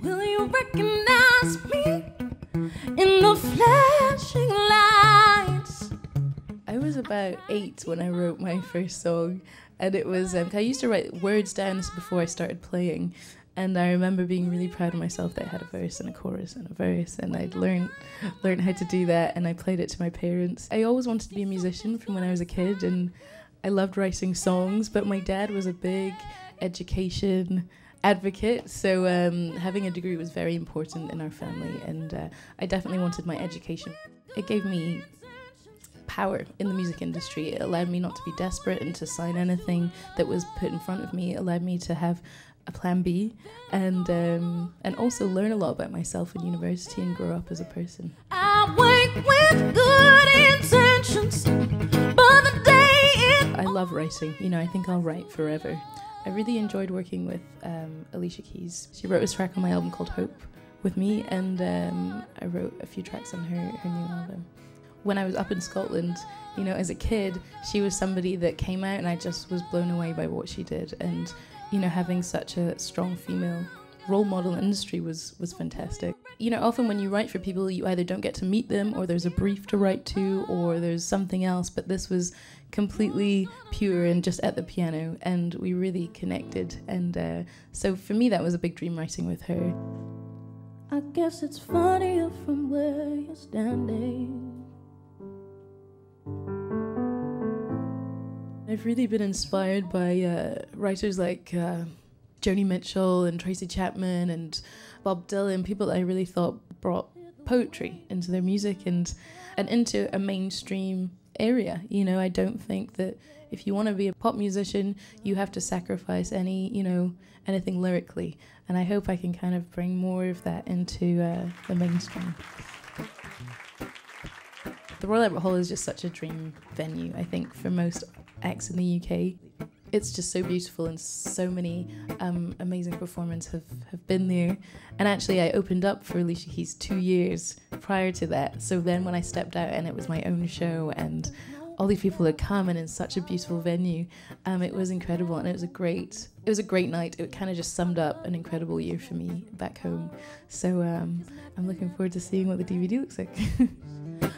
Will you recognize me in the flashing lights? I was about 8 when I wrote my first song, and it was, I used to write words down. This before I started playing, and I remember being really proud of myself that I had a verse and a chorus and a verse, and I'd learned how to do that, and I played it to my parents. I always wanted to be a musician from when I was a kid, and I loved writing songs, but my dad was a big education advocate, so having a degree was very important in our family, and I definitely wanted my education. It gave me power in the music industry. It allowed me not to be desperate and to sign anything that was put in front of me. It allowed me to have a plan B, and also learn a lot about myself in university and grow up as a person. I wake with good intentions, but the day I love writing. You know, I think I'll write forever. I really enjoyed working with Alicia Keys. She wrote a track on my album called Hope with me, and I wrote a few tracks on her new album. When I was up in Scotland, you know, as a kid, she was somebody that came out and I just was blown away by what she did. And, you know, having such a strong female role model in the industry was fantastic. You know, often when you write for people, you either don't get to meet them, or there's a brief to write to, or there's something else, but this was completely pure and just at the piano, and we really connected. And so for me, that was a big dream, writing with her. I guess it's funnier from where you're standing. I've really been inspired by writers like Joni Mitchell and Tracy Chapman and Bob Dylan, people that I really thought brought poetry into their music and into a mainstream area. You know, I don't think that if you want to be a pop musician, you have to sacrifice anything lyrically. And I hope I can kind of bring more of that into the mainstream. The Royal Albert Hall is just such a dream venue, I think, for most acts in the UK. It's just so beautiful, and so many amazing performers have been there. And actually, I opened up for Alicia Keys 2 years prior to that. So then when I stepped out and it was my own show and all these people had come, and in such a beautiful venue, it was incredible, and it was a great night. It kind of just summed up an incredible year for me back home. So I'm looking forward to seeing what the DVD looks like.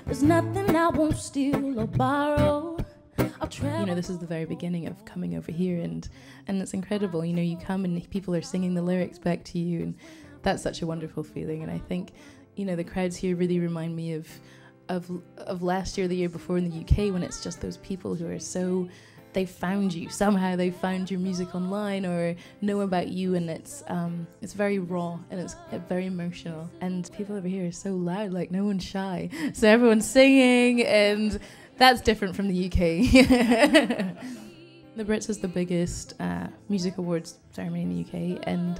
There's nothing I won't steal or borrow. You know, this is the very beginning of coming over here, and it's incredible. You know, you come and people are singing the lyrics back to you, and that's such a wonderful feeling. And I think, you know, the crowds here really remind me of last year, the year before in the UK, when it's just those people who are so, they found you somehow, they found your music online or know about you, and it's very raw and it's very emotional. And people over here are so loud, like no one's shy, so everyone's singing, and that's different from the UK. The Brits is the biggest music awards ceremony in the UK, and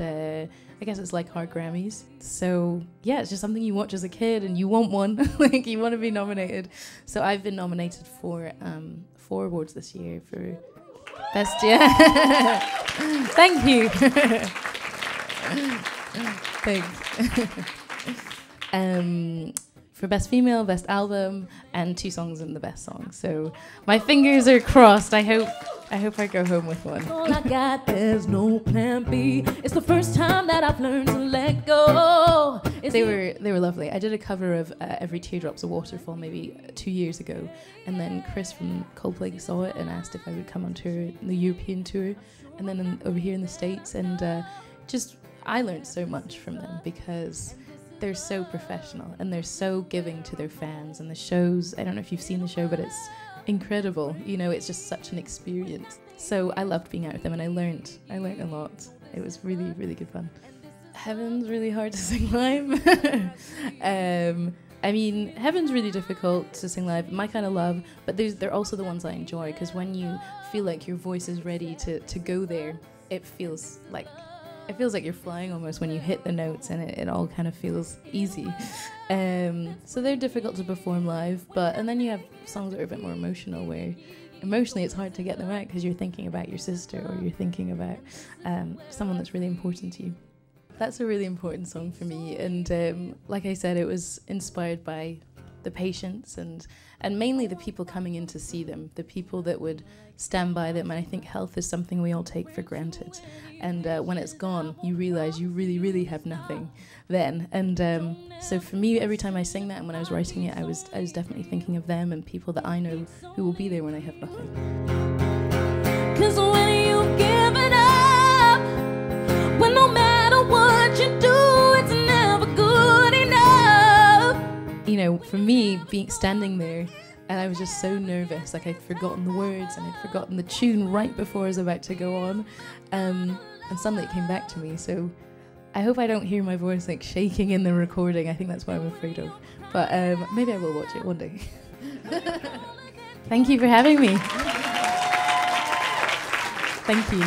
I guess it's like our Grammys. So yeah, it's just something you watch as a kid, and you want one. Like, you want to be nominated. So I've been nominated for 4 awards this year for best. Yeah. Thank you. Thanks. For best female, best album, and 2 songs in the best song. So my fingers are crossed. I hope I go home with one. All I got, there's no plan B. It's the first time that I've learned to let go. They were lovely. I did a cover of Every Teardrop's a Waterfall maybe 2 years ago, and then Chris from Coldplay saw it and asked if I would come on tour, the European tour, and then over here in the States, and I learned so much from them, because they're so professional and they're so giving to their fans, and the shows, I don't know if you've seen the show, but it's incredible. You know, it's just such an experience. So I loved being out with them, and I learned a lot. It was really, really good fun. Heaven's really hard to sing live. I mean, Heaven's really difficult to sing live, my kind of love, but they're also the ones I enjoy, because when you feel like your voice is ready to go there, it feels like you're flying almost when you hit the notes, and it all kind of feels easy. So they're difficult to perform live, and then you have songs that are a bit more emotional, where emotionally it's hard to get them out because you're thinking about your sister, or you're thinking about someone that's really important to you. That's a really important song for me, and like I said, it was inspired by the patients and mainly the people coming in to see them, the people that would stand by them. And I think health is something we all take for granted. And when it's gone, you realize you really, really have nothing then. And so for me, every time I sing that, and when I was writing it, I was definitely thinking of them and people that I know who will be there when I have nothing. 'Cause when you've given up, when no matter what you do, it's never good enough. You know, for me, standing there, and I was just so nervous, like I'd forgotten the words and I'd forgotten the tune right before I was about to go on, and suddenly it came back to me. So I hope I don't hear my voice like shaking in the recording. I think that's what I'm afraid of. But maybe I will watch it one day. Thank you for having me. Thank you.